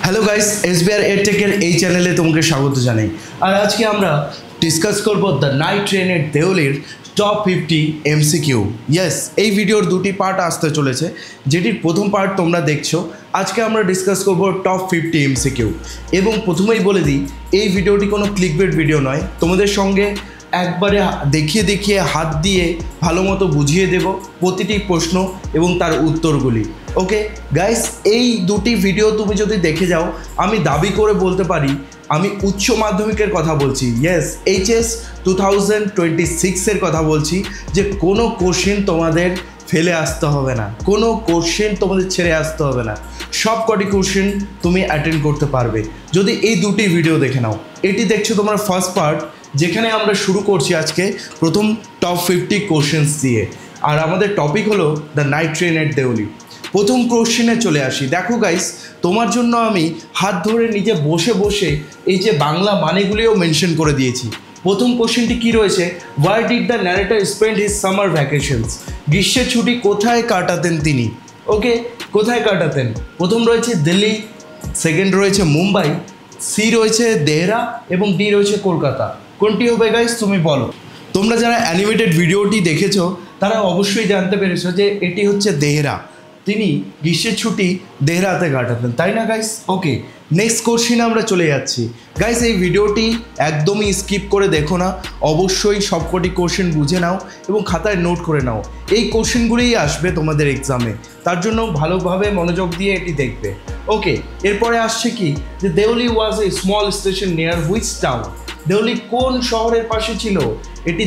Hello guys, SBR এডটেকের এই চ্যানেলে তোমাকে স্বাগত জানাই। আর আজকে আমরা ডিসকাস করব দ্য নাইট ট্রেন এট দেওলির টপ 50 এমসিকিউ। ইয়েস, এই ভিডিওর দুটি পার্ট আসতে চলেছে, যেটির প্রথম পার্ট তোমরা দেখছো। আজকে আমরা ডিসকাস করব টপ 50 এমসিকিউ। এবং প্রথমেই বলে দিই, এই ভিডিওটি কোনো ক্লিকবেট ভিডিও নয়। তোমাদের সঙ্গে একবারে দেখিয়ে হাত দিয়ে ভালো মতো বুঝিয়ে দেব প্রতিটি প্রশ্ন এবং তার উত্তরগুলি। ওকে গাইস, এই দুটি ভিডিও তুমি যদি দেখে যাও, আমি দাবি করে বলতে পারি আমি উচ্চ মাধ্যমিকের কথা বলছি। ইয়েস, এইচএস 2026-এর কথা বলছি, যে কোনো কোশ্চেন তোমাদের ফেলে আসতে হবে না, কোনো কোশ্চেন তোমাদের ছেড়ে আসতে হবে না। সব কটি কোশ্চেন তুমি অ্যাটেন্ড করতে পারবে যদি এই দুটি ভিডিও দেখে নাও। এটি দেখছো তোমার ফার্স্ট পার্ট, যেখানে আমরা শুরু করছি আজকে প্রথম টপ 50 কোশ্চেন্স দিয়ে। আর আমাদের টপিক হলো দ্য নাইট ট্রেন এট দেওলি। প্রথম কোশ্চেনে চলে আসি। দেখো গাইস, তোমার জন্য আমি হাত ধরে নিজে বসে বসে এই যে বাংলা মানেগুলিও মেনশন করে দিয়েছি। প্রথম কোশ্চেনটি কি রয়েছে? Where did the narrator spend his summer vacations? গ্রীষ্মের ছুটি কোথায় কাটাতেন তিনি? ওকে, কোথায় কাটাতেন? প্রথম রয়েছে দিল্লি, সেকেন্ড রয়েছে মুম্বাই, সি রয়েছে দেহরা এবং ডি রয়েছে কলকাতা। কোনটি হবে গাইস, তুমি বলো। তোমরা যারা অ্যানিমেটেড ভিডিওটি দেখেছো তারা অবশ্যই জানতে পেরেছো যে এটি হচ্ছে দেহরা। তিনি গ্রীষ্মের ছুটি দেহরাতে কাটাতেন, তাই না গাইস? ওকে, নেক্সট কোশ্চেনে আমরা চলে যাচ্ছি। গাইস, এই ভিডিওটি একদমই স্কিপ করে দেখো না, অবশ্যই সবকটি কোশ্চেন বুঝে নাও এবং খাতায় নোট করে নাও। এই কোশ্চেনগুলিই আসবে তোমাদের এক্সামে, তার জন্য ভালোভাবে মনোযোগ দিয়ে এটি দেখবে। ওকে, এরপরে আসছে কি, যে Deoli was a small station near which town? Deoli কোন শহরের পাশে ছিল? এটি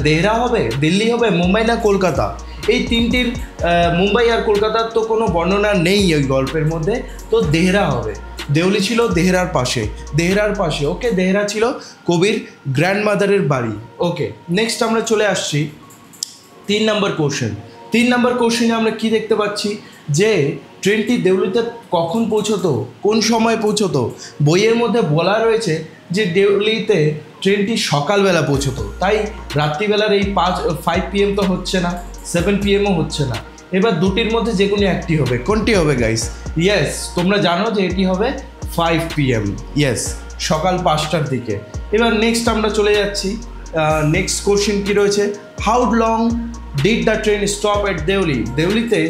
দেহরা হবে, দিল্লি হবে, মুম্বাই না কলকাতা? এই তিনটির মুম্বাই আর কলকাতার তো কোনো বর্ণনা নেই ওই গল্পের মধ্যে, তো দেহরা হবে। দেওলি ছিল দেহরার পাশে। ওকে, দেহরা ছিল কবির গ্র্যান্ডমাদারের বাড়ি। ওকে, নেক্সট আমরা চলে আসছি 3 নম্বর কোশ্চেনে আমরা কি দেখতে পাচ্ছি, যে ট্রেনটি দেওলিতে কখন পৌঁছতো, কোন সময় পৌঁছতো? বইয়ের মধ্যে বলা রয়েছে যে দেওলিতে ট্রেনটি সকালবেলা পৌঁছতো, তাই রাত্রিবেলার এই 5 PM তো হচ্ছে না, 7 PM হচ্ছে না। এবার দুটির মধ্যে যে কোনো একটি হবে। কোনটি হবে গাইস? ইয়েস, তোমরা জানো যে এটি হবে 5 PM। ইয়েস, সকাল 5টার দিকে। এবার নেক্সট আমরা চলে যাচ্ছি। নেক্সট কোশ্চেন কি রয়েছে? How long did the train stop at Deoli? দেওলিতে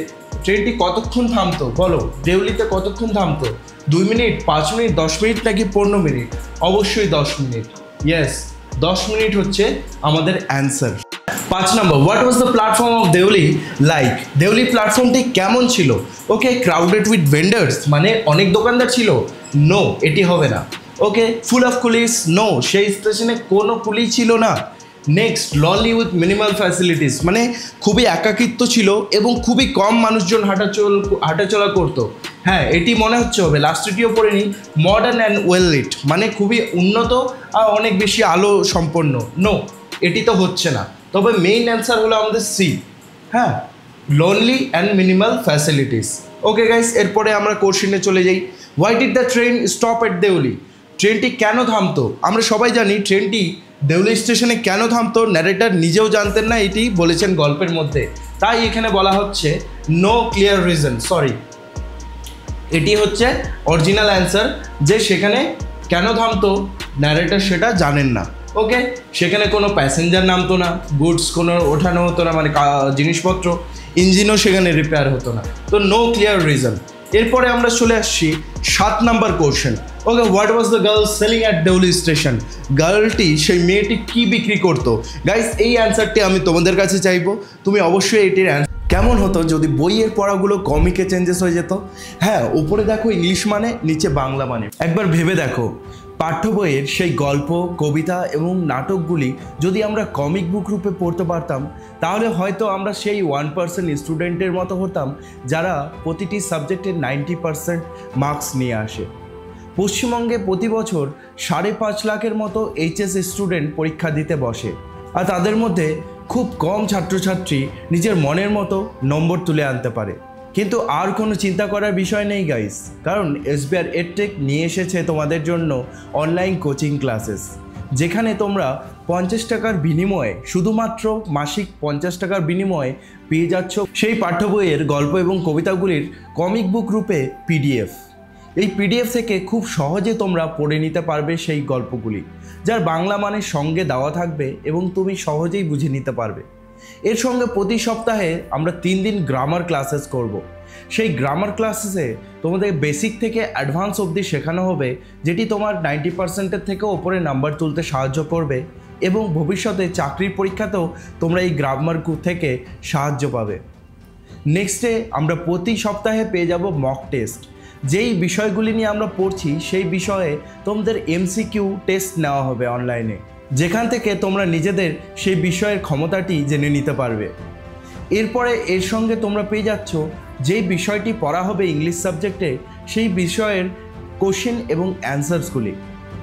ট্রেনটি কতক্ষণ থামতো বলো? দেওলিতে কতক্ষণ থামতো? 2 মিনিট, 5 মিনিট, 10 মিনিট নাকি 15 মিনিট? অবশ্যই 10 মিনিট। ইয়েস, 10 মিনিট হচ্ছে আমাদের answer. 5 number, what was the platform of Deoli like? Deoli প্ল্যাটফর্মটি কেমন ছিল? ওকে, ক্রাউডেড উইথ ভেন্ডার্স, মানে অনেক দোকানদার ছিল? নো, এটি হবে না। ওকে, ফুল অফ কুলিস? নো, সেই স্টেশনে কোনো কুলি ছিল না। Next, lonely with minimal facilities, মানে খুবই একাকিত্ব ছিল এবং খুবই কম মানুষজন হাঁটাচলা করতো। হ্যাঁ, এটি মনে হচ্ছে হবে। লাস্টটিও পড়ে নিই, মডার্ন অ্যান্ড ওয়েল লিট, মানে খুবই উন্নত আর অনেক বেশি আলো সম্পন্ন। নো, এটি তো হচ্ছে না। তবে মেইন অ্যান্সার হলো আমাদের সি। হ্যাঁ, lonely and minimal facilities. Okay guys, এরপরে আমরা কোশ্চেনে চলে যাই। Why did the train stop at Deoli? ট্রেনটি কেন থামতো? আমরা সবাই জানি ট্রেনটি দেওলি স্টেশনে কেন থামতো, ন্যারেটর নিজেও জানতেন না, এটি বলেছেন গল্পের মধ্যে, তাই এখানে বলা হচ্ছে নো ক্লিয়ার রিজন। সরি, এটি হচ্ছে অরিজিনাল অ্যান্সার, যে সেখানে কেন থামতো ন্যারেটর সেটা জানেন না। ওকে, সেখানে কোনো প্যাসেঞ্জার নামতো না, গুডস কোনো ওঠানো হতো না, মানে জিনিসপত্র, ইঞ্জিনও সেখানে রিপেয়ার হতো না, তো নো ক্লিয়ার রিজন। এরপরে আমরা চলে আসছি 7 number question. Okay, what was the girl selling at Deoli station? গার্লটি, সেই মেয়েটি কি বিক্রি করতো? গাইস, এই অ্যান্সারটি আমি তোমাদের কাছে চাইবো। তুমি অবশ্যই এটির অ্যান্সার কেমন হতো যদি বইয়ের পড়াগুলো কমিকে চেঞ্জেস হয়ে যেত? হ্যাঁ, উপরে দেখো ইংলিশ মানে, নিচে বাংলা মানে। একবার ভেবে দেখো, পাঠ্য বইয়ের সেই গল্প, কবিতা এবং নাটকগুলি যদি আমরা কমিক বুক রূপে পড়তে পারতাম, তাহলে হয়তো আমরা সেই 1% স্টুডেন্টের মতো হতাম যারা প্রতিটি সাবজেক্টে 90% মার্কস নিয়ে আসে। পশ্চিমবঙ্গে প্রতি বছর 5.5 লাখের মতো এইচএস স্টুডেন্ট পরীক্ষা দিতে বসে, আর তাদের মধ্যে খুব কম ছাত্রছাত্রী নিজের মনের মতো নম্বর তুলে আনতে পারে। কিন্তু আর কোনো চিন্তা করার বিষয় নেই গাইস, কারণ এসবিআর এডটেক নিয়ে এসেছে তোমাদের জন্য অনলাইন কোচিং ক্লাসেস, যেখানে তোমরা 50 টাকার বিনিময়ে, শুধুমাত্র মাসিক 50 টাকার বিনিময়ে পেয়ে যাচ্ছ সেই পাঠ্য বইয়ের গল্প এবং কবিতাগুলির কমিক বুক রূপে PDF। এই পিডিএফ থেকে খুব সহজে তোমরা পড়ে নিতে পারবে সেই গল্পগুলি, যার বাংলা মানের সঙ্গে দেওয়া থাকবে এবং তুমি সহজেই বুঝে নিতে পারবে। এর সঙ্গে প্রতি সপ্তাহে আমরা 3 দিন গ্রামার ক্লাসেস করব। সেই গ্রামার ক্লাসেসে তোমাদের বেসিক থেকে অ্যাডভান্স অবধি শেখানো হবে, যেটি তোমার 90%-এর থেকেও ওপরে নাম্বার তুলতে সাহায্য করবে এবং ভবিষ্যতে চাকরির পরীক্ষাতেও তোমরা এই গ্রামার থেকে সাহায্য পাবে। নেক্সটে আমরা প্রতি সপ্তাহে পেয়ে যাব মক টেস্ট। যেই বিষয়গুলি নিয়ে আমরা পড়ছি সেই বিষয়ে তোমাদের এমসিকিউ টেস্ট নেওয়া হবে অনলাইনে, যেখান থেকে তোমরা নিজেদের সেই বিষয়ের ক্ষমতাটি জেনে নিতে পারবে। এরপরে এর সঙ্গে তোমরা পেয়ে যাচ্ছ যেই বিষয়টি পড়া হবে ইংলিশ সাবজেক্টে, সেই বিষয়ের কোশ্চেন এবং অ্যান্সার্সগুলি।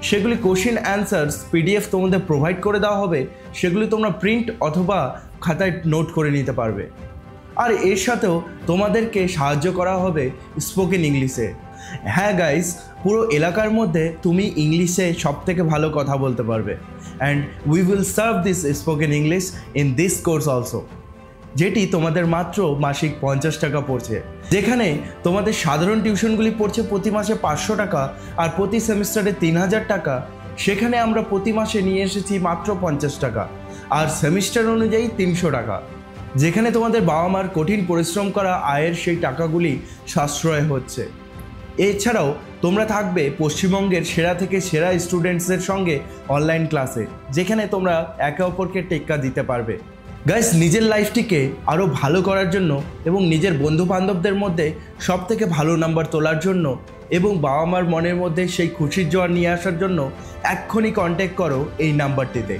সেগুলি কোশ্চেন অ্যান্সার্স পিডিএফ তোমাদের প্রোভাইড করে দেওয়া হবে, সেগুলি তোমরা প্রিন্ট অথবা খাতায় নোট করে নিতে পারবে। আর এর সাথেও তোমাদেরকে সাহায্য করা হবে স্পোকেন ইংলিশে। হ্যাঁ গাইস, পুরো এলাকার মধ্যে তুমি ইংলিশে সবথেকে ভালো কথা বলতে পারবে। And we will serve this spoken English in this course also, যেটি তোমাদের মাত্র মাসিক 50 টাকা পড়ছে। যেখানে তোমাদের সাধারণ টিউশনগুলি পড়ছে প্রতি মাসে 500 টাকা আর প্রতি সেমিস্টারে 3000 টাকা, সেখানে আমরা প্রতি মাসে নিয়ে এসেছি মাত্র 50 টাকা আর সেমিস্টার অনুযায়ী 300 টাকা। যেখানে তোমাদের বাবা মার কঠিন পরিশ্রম করা আয়ের সেই টাকাগুলি সাশ্রয় হচ্ছে। এছাড়াও তোমরা থাকবে পশ্চিমবঙ্গের সেরা থেকে সেরা স্টুডেন্টসদের সঙ্গে অনলাইন ক্লাসে, যেখানে তোমরা একে অপরকে টেক্কা দিতে পারবে। গাইস, নিজের লাইফটিকে আরও ভালো করার জন্য এবং নিজের বন্ধু বান্ধবদের মধ্যে সব থেকে ভালো নাম্বার তোলার জন্য এবং বাবা মার মনের মধ্যে সেই খুশির জোয়ার নিয়ে আসার জন্য এক্ষুনি কন্ট্যাক্ট করো এই নাম্বারটিতে।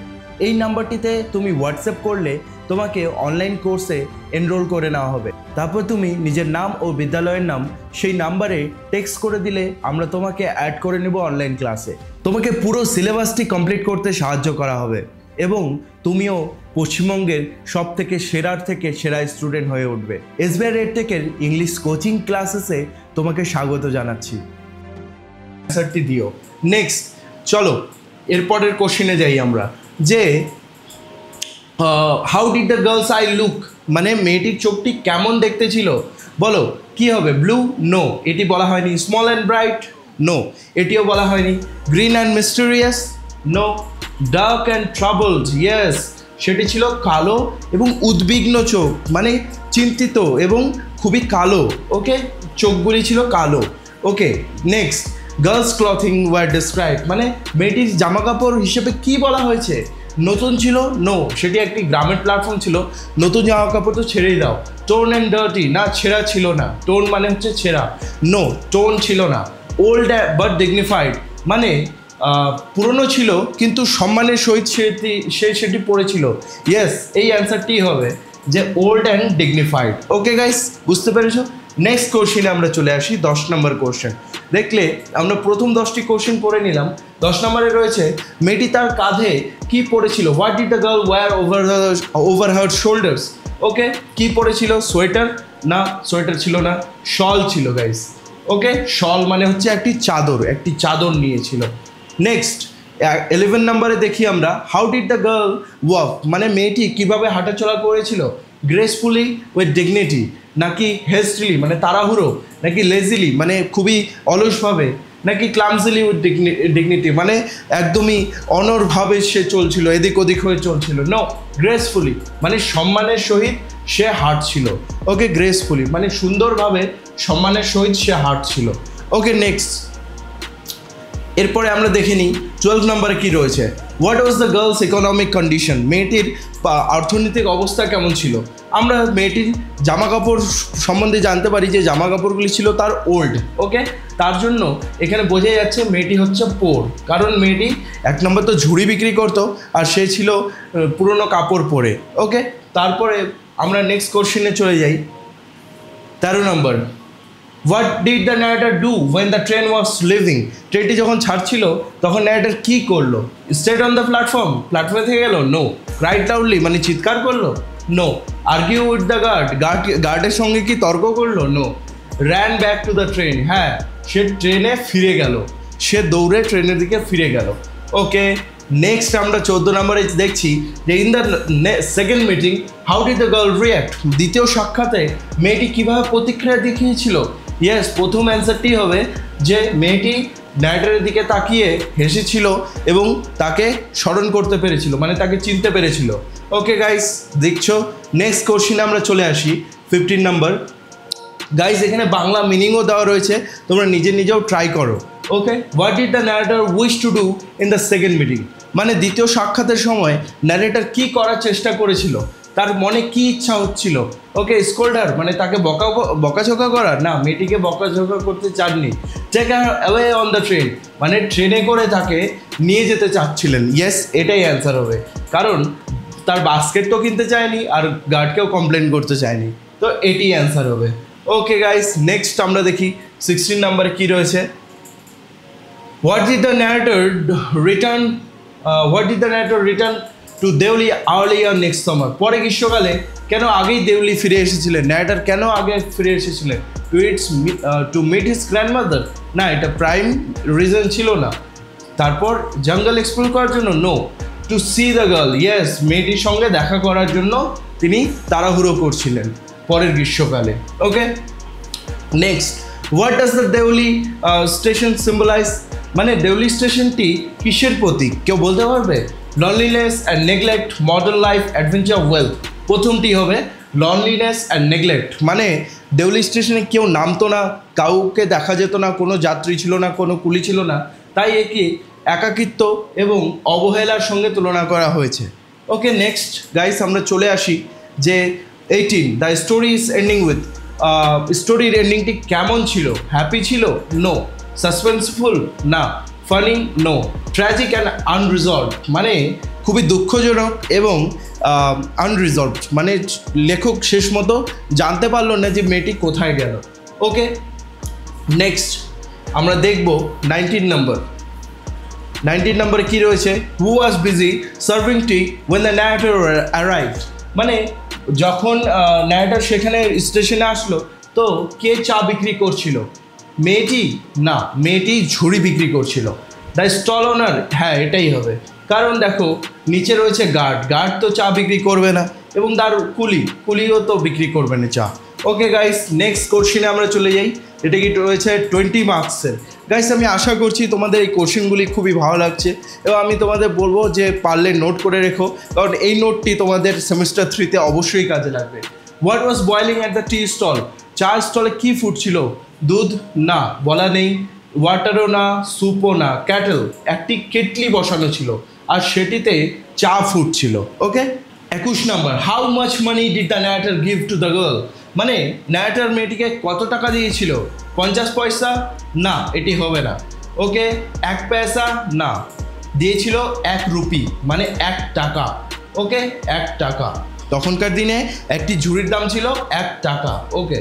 এই নাম্বারটিতে তুমি হোয়াটসঅ্যাপ করলে তোমাকে অনলাইন কোর্সে এনরোল করে নেওয়া হবে। তারপর তুমি নিজের নাম ও বিদ্যালয়ের নাম সেই নাম্বারে টেক্সট করে দিলে আমরা তোমাকে অ্যাড করে নেব অনলাইন ক্লাসে। তোমাকে পুরো সিলেবাসটি কমপ্লিট করতে সাহায্য করা হবে এবং তুমিও পশ্চিমবঙ্গের সব থেকে সেরা স্টুডেন্ট হয়ে উঠবে। এসবিআই রেডটেকের ইংলিশ কোচিং ক্লাসেসে তোমাকে স্বাগত জানাচ্ছি। অ্যান্সারটি দিও। নেক্সট চলো এরপরের কোশ্চেনে যাই আমরা, যে how did the girls I look, মানে মেয়েটির চোখটি কেমন দেখতে ছিল বলো। কি হবে? ব্লু? নো, এটি বলা হয়নি। Small and bright? নো, এটিও বলা হয়নি। Green and mysterious? No. Dark and troubled? Yes, সেটি ছিল কালো এবং উদ্বিগ্ন চোখ, মানে চিন্তিত এবং খুবই কালো। ওকে, চোখগুলি ছিল কালো। Okay, next, girls clothing wear describe, মানে মেয়েটির জামা কাপড় হিসেবে কি বলা হয়েছে? নতুন ছিল? নো, সেটি একটি গ্রামের প্ল্যাটফর্ম ছিল। নতুন জামা কাপড় তো ছেড়েই দাও। Tone and dirty? না, ছেঁড়া ছিল না। টোন মানে হচ্ছে ছেঁড়া। নো, টোন ছিল না। ওল্ড বাট ডিগনিফাইড, মানে পুরনো ছিল কিন্তু সম্মানের সহিত সেটি পড়েছিল। ইয়েস, এই অ্যান্সারটি হবে যে old and dignified. Okay guys, বুঝতে পেরেছো? নেক্সট কোশ্চেনে আমরা চলে আসি 10 নম্বর কোশ্চেন। দেখলে আমরা প্রথম 10টি কোশ্চেন পড়ে নিলাম। 10 নম্বরে রয়েছে মেয়েটি তার কাঁধে কি পরেছিল? What did the girl wear over her shoulders? Okay, কি পরেছিল? সোয়েটার? না, সোয়েটার ছিল না, শল ছিল গাইস। ওকে, শল মানে হচ্ছে একটি চাদর নিয়েছিল। নেক্সট 11 নম্বরে দেখি আমরা, how did the girl walk, মানে মেয়েটি কিভাবে হাঁটাচলা করেছিল? গ্রেসফুলি উইথ ডিগনিটি, নাকি হেস্টিলি মানে তাড়াহুড়ো, নাকি লেজিলি মানে খুবই অলসভাবে, নাকি ক্লামজিলি উইথ ডিগনিটি মানে একদমই অনড়ভাবে সে চলছিল, এদিক ওদিক হয়ে চলছিল? নো, গ্রেসফুলি মানে সম্মানের সহিত সে হাঁটছিল। ওকে, গ্রেসফুলি মানে সুন্দরভাবে সম্মানের সহিত সে হাঁটছিল। ওকে, নেক্সট এরপরে আমরা দেখে নিই 12 নম্বরে কী রয়েছে। What was the girls economic condition, মেয়েটির অর্থনৈতিক অবস্থা কেমন ছিল? আমরা মেয়েটির জামা কাপড় সম্বন্ধে জানতে পারি যে জামা কাপড়গুলি ছিল তার ওল্ড। ওকে, তার জন্য এখানে বোঝা যাচ্ছে মেয়েটি হচ্ছে পোর, কারণ মেয়েটি 1 নম্বর তো ঝুড়ি বিক্রি করতো আর সে ছিল পুরনো কাপড় পরে। ওকে, তারপরে আমরা নেক্সট কোশ্চেনে চলে যাই 13 number. What did the narrator do when the train was leaving, ট্রেনটি যখন ছাড়ছিল তখন ন্যারেটর কী করলো? স্টেড অন দ্য প্ল্যাটফর্মে থেকে গেল? নো। ক্রাইড লাউডলি মানে চিৎকার করলো? নো। আর্গিউ উইথ দ্য গার্ডের সঙ্গে কি তর্ক করলো? No. Ran back to the train, হ্যাঁ সে ট্রেনে ফিরে গেল, সে দৌড়ে ট্রেনের দিকে ফিরে গেল। ওকে, নেক্সট আমরা 14 নম্বরে দেখছি যে in the second meeting how did the girl react, দ্বিতীয় সাক্ষাতে মেয়েটি কীভাবে প্রতিক্রিয়া দেখিয়েছিল? ইয়েস, প্রথম অ্যান্সারটি হবে যে মেয়েটি ন্যারেটরের দিকে তাকিয়ে হেসেছিল এবং তাকে স্মরণ করতে পেরেছিল, মানে তাকে চিনতে পেরেছিল। ওকে গাইস, দেখছো নেক্সট কোশ্চিনে আমরা চলে আসি 15 নাম্বার। গাইস এখানে বাংলা মিনিংও দেওয়া রয়েছে, তোমরা নিজেও ট্রাই করো। Okay, what did the narrator wish to do in the second meeting, মানে দ্বিতীয় সাক্ষাতের সময় ন্যারেটর কি করার চেষ্টা করেছিল, তার মনে কি ইচ্ছা হচ্ছিল। ওকে, স্কোল্ডার মানে তাকে বকাঝকা করার, না মেয়েটিকে বকাঝকা করতে চাননি। Take her away on the train, মানে ট্রেনে করে তাকে নিয়ে যেতে চাচ্ছিলেন। ইয়েস, এটাই অ্যান্সার হবে, কারণ তার বাস্কেট তো কিনতে চায়নি আর গার্ডকেও কমপ্লেন করতে চায়নি, তো এটি অ্যান্সার হবে। ওকে গাইস, নেক্সট আমরা দেখি 16 নাম্বারে কী রয়েছে। What did the narrator return to Deoli earlier next summer, পরে গ্রীষ্মকালে কেন আগেই দেউলি ফিরে এসেছিলেন, ন্যারেটর কেন আগে ফিরে এসেছিলেন? টু মিট হিজ গ্র্যান্ডমাদার, না এটা প্রাইম রিজন ছিল না। তারপর জঙ্গল এক্সপ্লোর করার জন্য, no. To see the girl, yes মেয়েটির সঙ্গে দেখা করার জন্য তিনি তাড়াহুড়ো করছিলেন পরের গ্রীষ্মকালে। Okay, next, what does the Deoli station symbolise, মানে দেউলি স্টেশনটি কিসের প্রতীক, কেউ বলতে পারবে? Loneliness and neglect, modern life, adventure, wealth. প্রথমটি হবে লনলিনেস অ্যান্ড নেগলেক্ট, মানে দেউলি স্টেশনে কেউ নামতো না, কাউকে দেখা যেত না, কোনো যাত্রী ছিল না, কোনো কুলি ছিল না, তাই একে একাকিত্ব এবং অবহেলার সঙ্গে তুলনা করা হয়েছে। ওকে, নেক্সট গাইস আমরা চলে আসি যে 18, the story is ending with, স্টোরির এন্ডিংটি কেমন ছিল? হ্যাপি ছিল? নো। সাসপেন্সফুল? না। Funny? No. Tragic and unresolved, মানে খুবই দুঃখজনক এবং আনরিজলভড, মানে লেখক শেষ মতো জানতে পারলো না যে মেয়েটি কোথায় গেল। ওকে, নেক্সট আমরা দেখব 19 নাম্বারে কী রয়েছে। Who was busy serving tea when the narrator arrived, মানে যখন ন্যারেটর সেখানে স্টেশনে আসলো তো কে চা বিক্রি করছিল? মেয়েটি? না, মেয়েটি ঝুড়ি বিক্রি করছিল। দ্য স্টল ওনার, হ্যাঁ এটাই হবে, কারণ দেখো নিচে রয়েছে গার্ড তো চা বিক্রি করবে না, এবং তার কুলিও তো বিক্রি করবে না চা। ওকে গাইস, নেক্সট কোশ্চেনে আমরা চলে যাই। এটা কি রয়েছে 20 মার্কসের। গাইস আমি আশা করছি তোমাদের এই কোশ্চেনগুলি খুবই ভালো লাগছে, এবং আমি তোমাদের বলবো যে পারলে নোট করে রেখো, কারণ এই নোটটি তোমাদের সেমিস্টার 3-তে অবশ্যই কাজে লাগবে। What was boiling at the tea stall, চা স্টলে কী ফুটছিল? দুধ? না, বলা নেই। ওয়াটারও না, স্যুপও না। ক্যাটেল, একটি কেটলি বসানো ছিল আর সেটিতে চা ফুটছিল। ওকে, 21 number, how much money did the narrator give to the girl, মানে ন্যারেটর মেয়েটিকে কত টাকা দিয়েছিল? 50 পয়সা? না, এটি হবে না। ওকে, 1 পয়সা? না, দিয়েছিল 1 রুপি, মানে 1 টাকা। ওকে, 1 টাকা, তখনকার দিনে একটি ঝুড়ির দাম ছিল 1 টাকা। ওকে,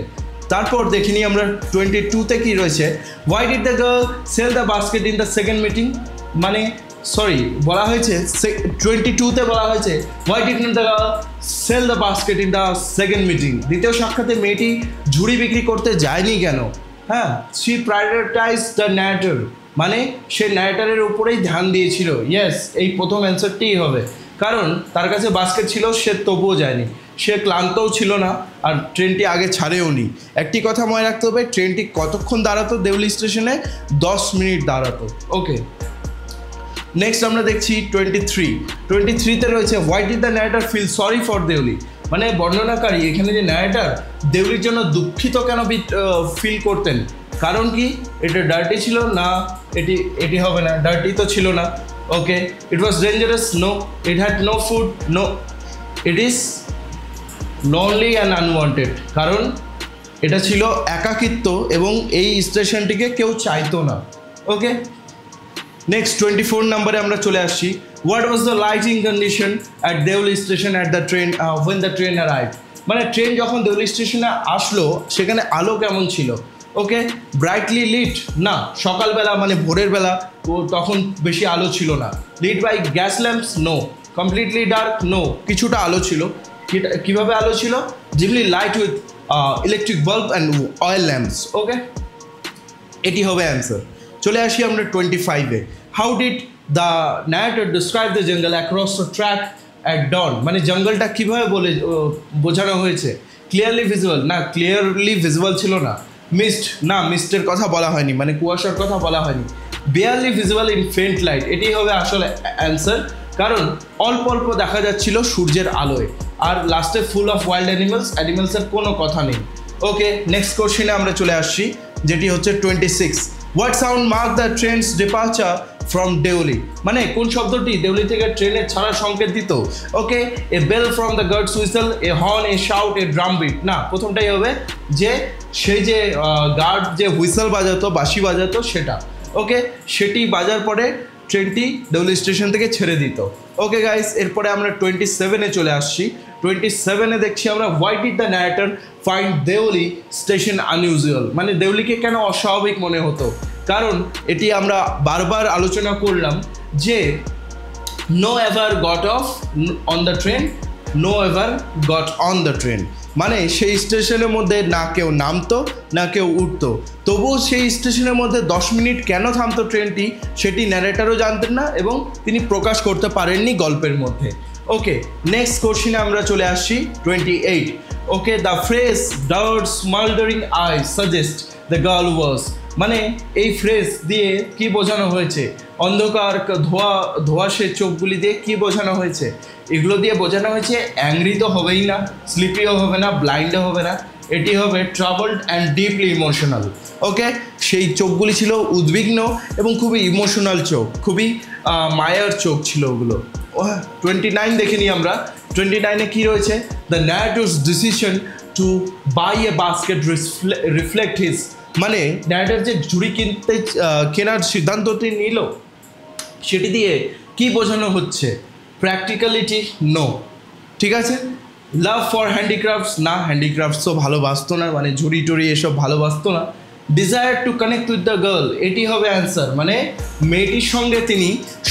তারপর দেখিনি আমরা 22-তে কী রয়েছে। Why did the girl sell the basket in the second meeting, মানে বলা হয়েছে 22-তে বলা হয়েছে why did the girl sell the basket in the second meeting, দ্বিতীয় সাক্ষাতে মেয়েটি ঝুড়ি বিক্রি করতে যায়নি কেন? হ্যাঁ, শি প্রায়োরিটাইজ দ্য ন্যারেটর, মানে সে ন্যারেটরের উপরেই ধ্যান দিয়েছিল। ইয়েস, এই প্রথম অ্যান্সারটিই হবে, কারণ তার কাছে বাস্কেট ছিল, সে তবুও যায়নি, সে ক্লান্তও ছিল না, আর ট্রেনটি আগে ছাড়েও নি। একটি কথা মনে রাখতে হবে, ট্রেনটি কতক্ষণ দাঁড়াতো দেউলি স্টেশনে? 10 মিনিট দাঁড়াতো। ওকে, নেক্সট আমরা দেখছি 23-তে রয়েছে why did the narrator feel sorry for Deoli, মানে বর্ণনাকারী এখানে যে ন্যারেটর দেউলির জন্য দুঃখিত কেন ফিল করতেন, কারণ কি? এটা ডার্টি ছিল? না, এটি হবে না, ডার্টি তো ছিল না। Okay, it was dangerous? No. It had no food? No. It is lonely and unwanted, কারণ এটা ছিল একাকিত্ব এবং এই স্টেশনটিকে কেউ চাইতো না। ওকে, নেক্সট 24 নাম্বারে আমরা চলে আসছি। What was the lighting condition at Deoli station at the train when the train arrive, মানে ট্রেন যখন দেউলি স্টেশনে আসলো সেখানে আলো কেমন ছিল? Okay, brightly lit? না, সকালবেলা মানে ভোরের বেলা তখন বেশি আলো ছিল না। Lit by gas lamps? No. Completely dark? No, কিছুটা আলো ছিল। কীভাবে আলো ছিল? Dimly light with electric bulb and oil lamps. Okay, এটি হবে অ্যান্সার। চলে আসি আমরা 25-এ। How did the narrator describe the jungle across the track at dawn, মানে জঙ্গলটা কীভাবে বোঝানো হয়েছে? Clearly visible? না, ক্লিয়ারলি ভিজিবল ছিল না। মিস্ট না, মিস্টের কথা বলা হয়নি, মানে কুয়াশার কথা বলা হয়নি। বেয়ারলি ভিজিবল ইন ফেন্ট লাইট, এটাই হবে আসলে অ্যান্সার, কারণ অল্প অল্প দেখা যাচ্ছিল সূর্যের আলোয়। আর লাস্টে ফুল অফ ওয়াইল্ড অ্যানিমালসের কোনো কথা নেই। ওকে, নেক্সট কোশ্চেনে আমরা চলে আসছি, যেটি হচ্ছে 26। What sound mark the train's departure from Deoli, মানে কোন শব্দটি দেউলি থেকে ট্রেনের ছাড়ার সংকেত দিত? Okay, a bell from the guard's whistle, a horn, a shout, a drum beat. না, প্রথমটাই হবে যে সেই যে গার্ড যে হুইসেল বাজাতো, বাঁশি বাজাতো সেটা। ওকে, সেটি বাজার পরে ট্রেনটি দেউলি স্টেশন থেকে ছেড়ে দিত। ওকে গাইস, এরপরে আমরা 27-এ চলে আসছি। 27-এ দেখছি আমরা, why did the narrator find Deoli station unusual, মানে দেউলিকে কেন অস্বাভাবিক মনে হতো? কারণ এটি আমরা বারবার আলোচনা করলাম যে no ever got off on the train, no ever got on the train, মানে সেই স্টেশনের মধ্যে না কেউ নামতো না কেউ উঠতো, তবুও সেই স্টেশনের মধ্যে 10 মিনিট কেন থামতো ট্রেনটি সেটি ন্যারেটারও জানতেন না এবং তিনি প্রকাশ করতে পারেননি গল্পের মধ্যে। ওকে, নেক্সট কোশ্চেনে আমরা চলে আসছি 28। Okay, the phrase dark smouldering eye suggest the girl was, মানে এই ফ্রেজ দিয়ে কি বোঝানো হয়েছে? অন্ধকার ধোঁয়াশে চোখগুলি দিয়ে কি বোঝানো হয়েছে? এগুলো দিয়ে বোঝানো হয়েছে অ্যাংরি তো হবেই না, স্লিপিও হবে না, ব্লাইন্ডও হবে না, এটি হবে ট্রাবলড অ্যান্ড ডিপলি ইমোশনাল। ওকে, সেই চোখগুলি ছিল উদ্বিগ্ন এবং খুবই ইমোশনাল চোখ, খুবই মায়ার চোখ ছিল ওগুলো। 29 দেখে নিই আমরা। 29-এ কী রয়েছে? The narrator's decision to buy a basket reflect his, মানে ন্যারেটর যে ঝুড়ি কেনার সিদ্ধান্তটি নিল সেটি দিয়ে কি বোঝানো হচ্ছে? প্র্যাকটিক্যালিটি নো, ঠিক আছে। লাভ ফর হ্যান্ডিক্রাফটস, না হ্যান্ডিক্রাফটস তো ভালোবাসতো না, মানে ঝুড়ি টুড়ি এসব ভালোবাসতো না। Desire to connect with the girl, এটি হবে অ্যান্সার, মানে মেয়েটির সঙ্গে তিনি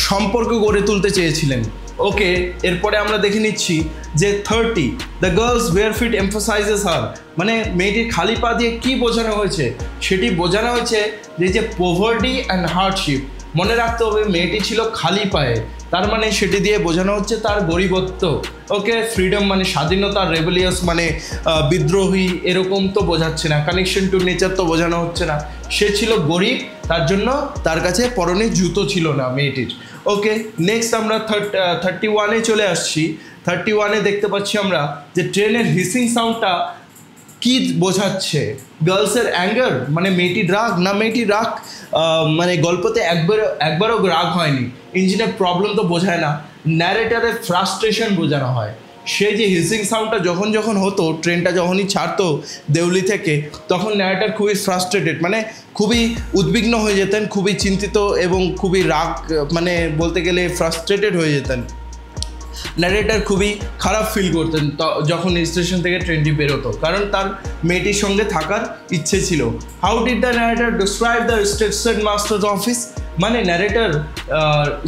সম্পর্ক গড়ে তুলতে চেয়েছিলেন। ওকে, এরপরে আমরা দেখে নিচ্ছি যে 30, the girl's bare feet emphasizes her, মানে মেয়েটির খালি পা দিয়ে কী বোঝানো হয়েছে? সেটি বোঝানো হয়েছে যে পভার্টি অ্যান্ড হার্ডশিপ। মনে রাখতে হবে মেয়েটি ছিল খালি পায়ে, তার মানে সেটি দিয়ে বোঝানো হচ্ছে তার গরিবত্ব। ওকে, ফ্রিডম মানে স্বাধীনতা, রেবেলিয়াস মানে বিদ্রোহী, এরকম তো বোঝাচ্ছে না, কানেকশন টু নেচার তো বোঝানো হচ্ছে না। সে ছিল গরিব, তার জন্য তার কাছে পরনে জুতো ছিল না মেয়েটির। ওকে, নেক্সট আমরা 31-এ চলে আসছি। 31-এ দেখতে পাচ্ছি আমরা যে ট্রেনের হিসিং সাউন্ডটা কি বোঝাচ্ছে? গার্লসের অ্যাঙ্গার, মানে মেয়েটির রাগ, না মেয়েটির রাগ মানে গল্পতে একবারও রাগ হয়নি, ইঞ্জিনের প্রবলেম তো বোঝায় না, ন্যারেটারের ফ্রাস্ট্রেশন বোঝানো হয়। সে যে হিসিং সাউন্ডটা যখন হতো, ট্রেনটা যখনই ছাড়তো দেউলি থেকে, তখন ন্যারেটার খুবই ফ্রাস্ট্রেটেড, মানে খুবই উদ্বিগ্ন হয়ে যেতেন, খুবই চিন্তিত এবং খুবই রাগ, মানে বলতে গেলে ফ্রাস্ট্রেটেড হয়ে যেতেন। ন্যারেটার খুবই খারাপ ফিল করতেন যখন স্টেশন থেকে ট্রেনটি বেরোতো, কারণ তার মেয়েটির সঙ্গে থাকার ইচ্ছে ছিল। How did the narrator describe the station masters office, মানে ন্যারেটার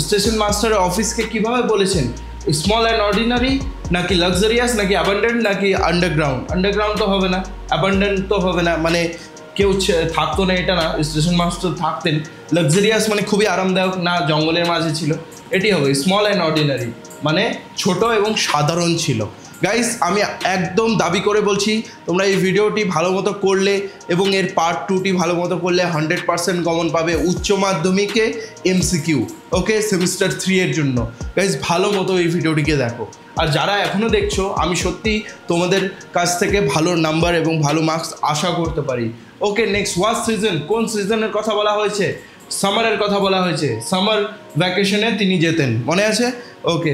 স্টেশন মাস্টারের অফিসকে কীভাবে বলেছেন? স্মল অ্যান্ড অর্ডিনারি, নাকি লাক্সারিয়াস, নাকি অ্যাবান্ডেন্ট, নাকি আন্ডারগ্রাউন্ড তো হবে না, অ্যাবান্ডেন্ট তো হবে না, মানে কেউ থাকতো না এটা না, স্টেশন মাস্টার থাকতেন। লাক্সারিয়াস মানে খুবই আরামদায়ক, না জঙ্গলের মাঝে ছিল, এটি হবে স্মল অ্যান্ড অর্ডিনারি, মানে ছোট এবং সাধারণ ছিল। গাইস, আমি একদম দাবি করে বলছি, তোমরা এই ভিডিওটি ভালো মতো করলে এবং এর পার্ট 2টি ভালো মতো করলে 100% কমন পাবে উচ্চ মাধ্যমিকে MCQ। ওকে, সেমিস্টার 3 এর জন্য। গাইস, ভালো মতো এই ভিডিওটিকে দেখো, আর যারা এখনও দেখছো, আমি সত্যি তোমাদের কাছ থেকে ভালো নাম্বার এবং ভালো মার্কস আশা করতে পারি। ওকে, নেক্সট, ওয়াচ সিজন, কোন সিজনের কথা বলা হয়েছে? সামারের কথা বলা হয়েছে, সামার ভ্যাকেশনে তিনি যেতেন, মনে আছে? ওকে,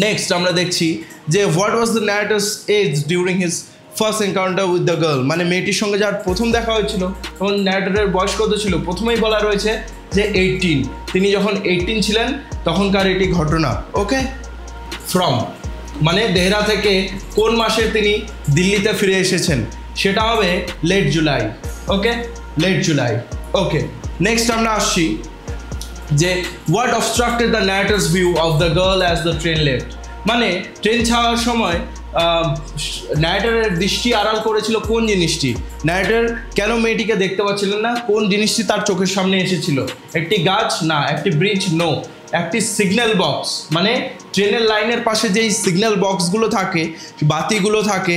নেক্সট আমরা দেখছি যে what was the narrator's age during his first encounter with the girl, মানে মেয়েটির সঙ্গে যার প্রথম দেখা হয়েছিল তখন ন্যারেটরের বয়স কত ছিল? প্রথমেই বলা রয়েছে যে 18, তিনি যখন 18 ছিলেন তখনকার এটি ঘটনা। ওকে, ফ্রম মানে দেহরা থেকে কোন মাসে তিনি দিল্লিতে ফিরে এসেছেন? সেটা হবে লেট জুলাই। ওকে, লেট জুলাই। ওকে, নেক্সট আমরা আসছি যে what obstructed the narrator's view of the girl as the train left, মানে ট্রেন ছাড়ার সময় ন্যারেটরের দৃষ্টি আড়াল করেছিল কোন জিনিসটি? ন্যারেটর কেন মেয়েটিকে দেখতে পাচ্ছিলেন না? কোন জিনিসটি তার চোখের সামনে এসেছিল? একটি গাছ? না। একটি ব্রিজ? নো। একটি সিগন্যাল বক্স, মানে ট্রেনের লাইনের পাশে যেই সিগন্যাল বক্সগুলো থাকে, বাতিগুলো থাকে,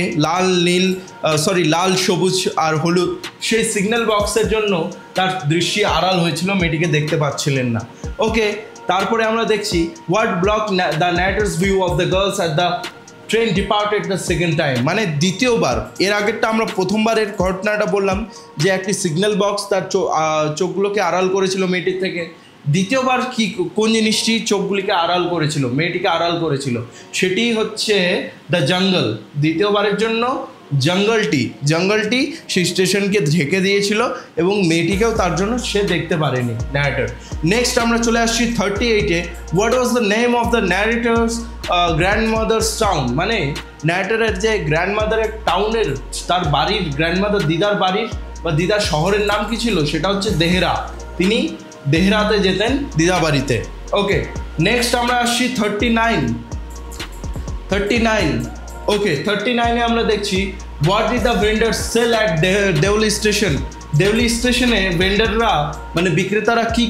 লাল, সবুজ আর হলুদ, সেই সিগন্যাল বক্সের জন্য তার দৃষ্টি আড়াল হয়েছিল, মেয়েটিকে দেখতে পাচ্ছিলেন না। ওকে, তারপরে আমরা দেখছি what block the narrator's view of the girls at the train departed the second time, মানে দ্বিতীয়বার। এর আগেরটা আমরা প্রথমবারের ঘটনাটা বললাম যে একটি সিগন্যাল বক্স তার চোখগুলোকে আড়াল করেছিল মেয়েটির থেকে। দ্বিতীয়বার কোন জিনিসটি চোখগুলিকে আড়াল করেছিল, মেয়েটিকে আড়াল করেছিল? সেটি হচ্ছে দ্য জঙ্গল। দ্বিতীয়বারের জন্য জঙ্গলটি সেই স্টেশনকে ঢেকে দিয়েছিল এবং মেয়েটিকেও তার জন্য সে দেখতে পারেনি ন্যারেটর। নেক্সট আমরা চলে আসছি 38-এ। What was the name of the narrator's grandmother's town, মানে ন্যারেটরের যে গ্র্যান্ডমাদারের টাউনের, তার বাড়ির, গ্র্যান্ডমাদার দিদার বাড়ির বা দিদার শহরের নাম কি ছিল? সেটা হচ্ছে দেহরা। তিনি দেহরাতে যেতেন দিদা বাড়িতে। ওকে, নেক্সট আমরা আসছি 39। ওকে, 39-এ আমরা দেখছি what did the vendor sell at Deoli station. Deoli স্টেশনে ভেন্ডাররা, মানে বিক্রেতারা কি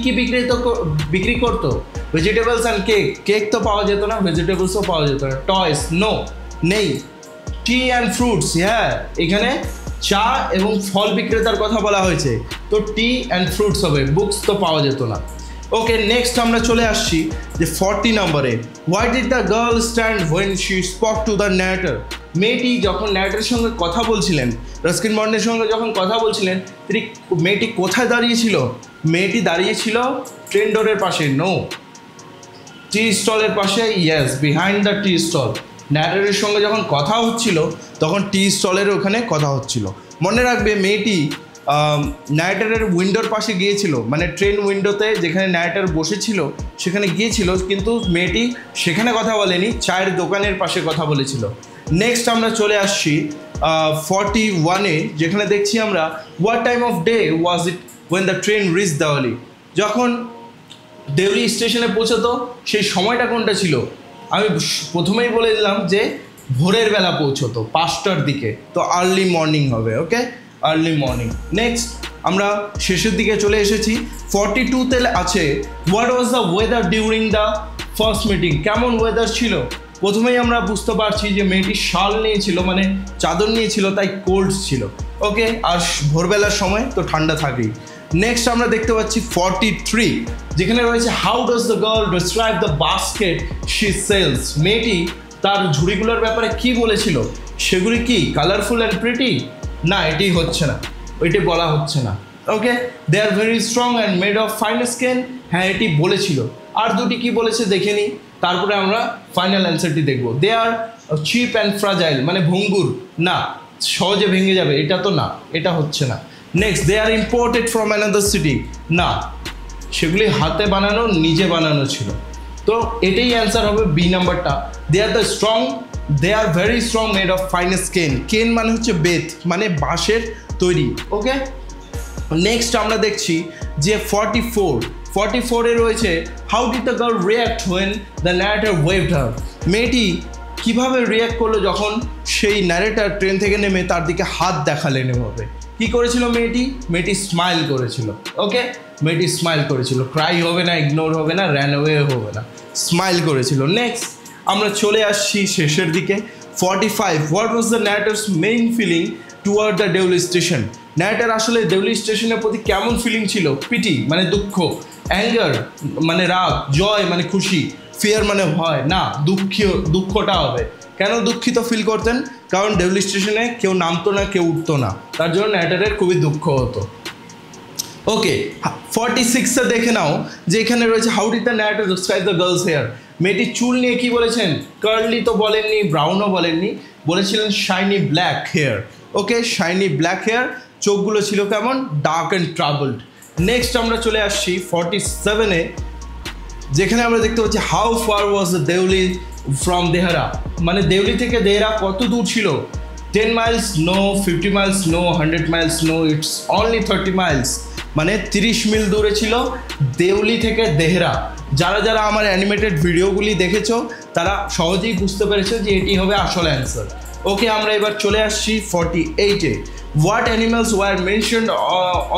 বিক্রি করতো? ভেজিটেবলস অ্যান্ড কেক তো পাওয়া যেত না, ভেজিটেবলসও পাওয়া যেত না। টয়েস? নো, নেই। টি অ্যান্ড ফ্রুটস? হ্যাঁ, এখানে চা এবং ফল বিক্রেতার কথা বলা হয়েছে, তো টি অ্যান্ড ফ্রুটস হবে, বুকস তো পাওয়া যেত না। ওকে, নেক্সট আমরা চলে আসছি যে 40 নম্বরে। Why did the girl stand when she spoke to the narrator. মেয়েটি যখন ন্যারেটরের সঙ্গে কথা বলছিলেন, রাস্কিন বন্ডের সঙ্গে যখন কথা বলছিলেন, মেয়েটি কোথায় দাঁড়িয়েছিল? মেয়েটি দাঁড়িয়েছিল ট্রেন ডোরের পাশে। নো। টি স্টলের পাশে? Yes, behind the tea stall. ন্যারেটরের সঙ্গে যখন কথা হচ্ছিল তখন টি স্টলের ওখানে কথা হচ্ছিল। মনে রাখবে, মেয়েটি ন্যারেটরের উইন্ডোর পাশে গিয়েছিল, মানে ট্রেন উইন্ডোতে যেখানে ন্যারেটর বসেছিল সেখানে গিয়েছিল, কিন্তু মেয়েটি সেখানে কথা বলেনি, চায়ের দোকানের পাশে কথা বলেছিল। নেক্সট আমরা চলে আসছি 41-এ, যেখানে দেখছি আমরা what time of day was it when the train reach Deoli. যখন দেউলি স্টেশনে পৌঁছতো সেই সময়টা কোনটা ছিল? আমি প্রথমেই বলে দিলাম যে ভোরের বেলা পৌঁছতো, 5টার দিকে, তো আর্লি মর্নিং হবে। ওকে, আর্লি মর্নিং। নেক্সট আমরা শেষের দিকে চলে এসেছি। 42-তে আছে what was the weather during the first meeting. কেমন ওয়েদার ছিল? প্রথমেই আমরা বুঝতে পারছি যে মেয়েটি শাল নিয়েছিল, মানে চাদর নিয়েছিল, তাই কোল্ড ছিল। ওকে, আর ভোরবেলার সময় তো ঠান্ডা থাকেই। নেক্সট আমরা দেখতে পাচ্ছি 43, যেখানে রয়েছে how does the girl describe the basket she sells. মেয়েটি তার ঝুড়িগুলোর ব্যাপারে কি বলেছিল? সেগুলি কি কালারফুল অ্যান্ড প্রিটি? না, এটি হচ্ছে না, ওইটি বলা হচ্ছে না। Okay, they are very strong and made of fine skin. হ্যাঁ, এটি বলেছিল। আর দুটি কি বলেছে দেখে নিই, তারপরে আমরা ফাইনাল অ্যান্সারটি দেখব। দে আর চিপ অ্যান্ড ফ্রাজাইল, মানে ভঙ্গুর, না, সহজে ভেঙে যাবে, এটা তো না, এটা হচ্ছে না। Next, they are imported from another city. না, সেগুলি হাতে বানানো, নিজে বানানো ছিল। তো এটাই অ্যান্সার হবে বি নাম্বারটা। They are the strong, they are very strong made of fine skin. কেন মানে হচ্ছে বেত, মানে বাঁশের তৈরি। ওকে, নেক্সট আমরা দেখছি যে 44-এ রয়েছে how did the girl react when the narrator waved her. মেয়েটি কীভাবে রিয়াক্ট করলো যখন সেই ন্যারেটর ট্রেন থেকে নেমে তার দিকে হাত দেখালেন এভাবে? কী করেছিল মেয়েটি? মেয়েটি স্মাইল করেছিল। ওকে, মেয়েটি স্মাইল করেছিল, ক্রাই হবে না, ইগনোর হবে না, র্যান অ্যাওয়ে হবে না, স্মাইল করেছিল। নেক্সট আমরা চলে আসছি শেষের দিকে। 45, what was the narrator's main feeling toward the Deoli station. Narrator আসলে দেউলি স্টেশনের প্রতি কেমন ফিলিং ছিল? পিটি মানে দুঃখ, অ্যাঙ্গার মানে রাগ, জয় মানে খুশি, ফিয়ার মানে ভয়। না, দুঃখটা হবে। কেন দুঃখিত ফিল করতেন? কারণ দেউলি স্টেশনে কেউ নামতো না, কেউ উঠতো না, তার জন্য ন্যারেটরের খুবই দুঃখ হতো। ওকে, 46-এ দেখে নাও যে এখানে রয়েছে how did the narrator describe the girl's hair. মেয়েটির চুল নিয়ে কি বলেছেন? কার্লি তো বলেননি, ব্রাউনও বলেননি, বলেছিলেন শাইনি ব্ল্যাক হেয়ার। ওকে, শাইনি ব্ল্যাক হেয়ার, চোখগুলো ছিল কেমন? Dark and troubled. নেক্সট আমরা চলে আসছি 47-এ, যেখানে আমরা দেখতে পাচ্ছি how far was the Deoli from Dehra. মানে দেউলি থেকে দেহরা কত দূর ছিল? 10 miles no, 50 miles no, 100 miles no, it's only 30 miles, মানে 30 মিল দূরে ছিল দেউলি থেকে দেহরা। যারা যারা আমার অ্যানিমেটেড ভিডিওগুলি দেখেছো তারা সহজেই বুঝতে পেরেছে যে এটি হবে আসল অ্যান্সার। ওকে, আমরা এবার চলে আসছি 48-এ। What animals were mentioned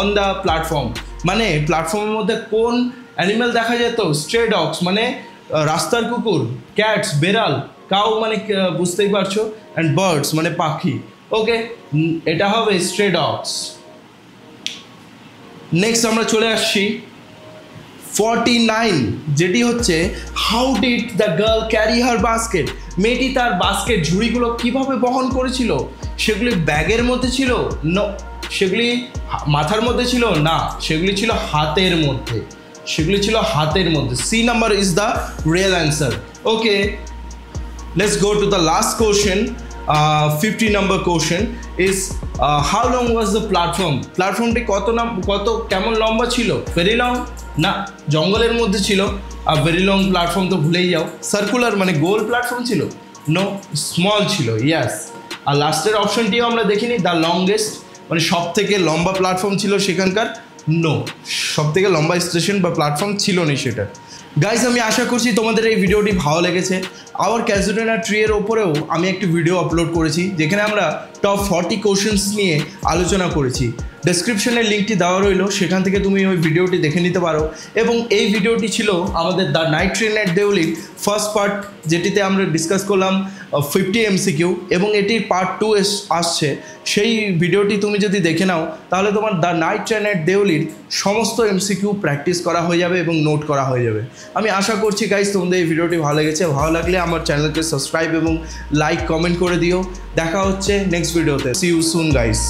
on the platform, মানে প্ল্যাটফর্মের মধ্যে কোন অ্যানিমাল দেখা যেত? স্ট্রে ডগস মানে রাস্তার কুকুর, ক্যাটস বেড়াল, কাউ মানে বুঝতেই পারছো, অ্যান্ড বার্ডস মানে পাখি। ওকে, এটা হবে স্ট্রে ডগস। নেক্সট আমরা চলে আসছি 49, যেটি হচ্ছে how did the girl carry her basket, মেয়েটি তার বাস্কেট ঝুড়িগুলো কিভাবে বহন করেছিল? সেগুলি ব্যাগের মধ্যে ছিল? নো। সেগুলি মাথার মধ্যে ছিল? না, সেগুলি ছিল হাতের মধ্যে। সেগুলি ছিল হাতের মধ্যে। C number is the real answer. Okay, let's go to the last question. 50 number question is how long was the platform? প্ল্যাটফর্মটি কেমন লম্বা ছিল? Very long? না, জঙ্গলের মধ্যে ছিল। আর ভেরি লং প্ল্যাটফর্ম তো ভুলেই যাও। সার্কুলার মানে গোল প্ল্যাটফর্ম ছিল? নো, স্মল ছিল। ইয়াস। আর লাস্টের অপশনটিও আমরা দেখিনি, দ্য লংগেস্ট মানে সব থেকে লম্বা প্ল্যাটফর্ম ছিল সেখানকার? নো, সব থেকে লম্বা স্টেশন বা প্ল্যাটফর্ম ছিল না সেটা। গাইজ, আমি আশা করছি তোমাদের এই ভিডিওটি ভালো লেগেছে। আওয়ার ক্যাজুডেনা ট্রি এর ওপরেও আমি একটি ভিডিও আপলোড করেছি যেখানে আমরা টপ 40 কোশ্চেন্স নিয়ে আলোচনা করেছি। ডেসক্রিপশনের লিঙ্কটি দেওয়া রইল, সেখান থেকে তুমি ওই ভিডিওটি দেখে নিতে পারো। এবং এই ভিডিওটি ছিল আমাদের দ্য নাইট ট্রেন অ্যাট দেউলির ফার্স্ট পার্ট, যেটিতে আমরা ডিসকাস করলাম 50 MCQ, এবং এটির পার্ট 2 আসছে। সেই ভিডিওটি তুমি যদি দেখে নাও তাহলে তোমার দ্য নাইট ট্রেন অ্যাট দেউলির সমস্ত MCQ প্র্যাকটিস করা হয়ে যাবে এবং নোট করা হয়ে যাবে। আমি আশা করছি গাইজ তোমাদের এই ভিডিওটি ভালো লেগেছে। ভালো লাগলে আমার চ্যানেলকে সাবস্ক্রাইব এবং লাইক কমেন্ট করে দিও। দেখা হচ্ছে নেক্সট ভিডিওতে। See you soon guys.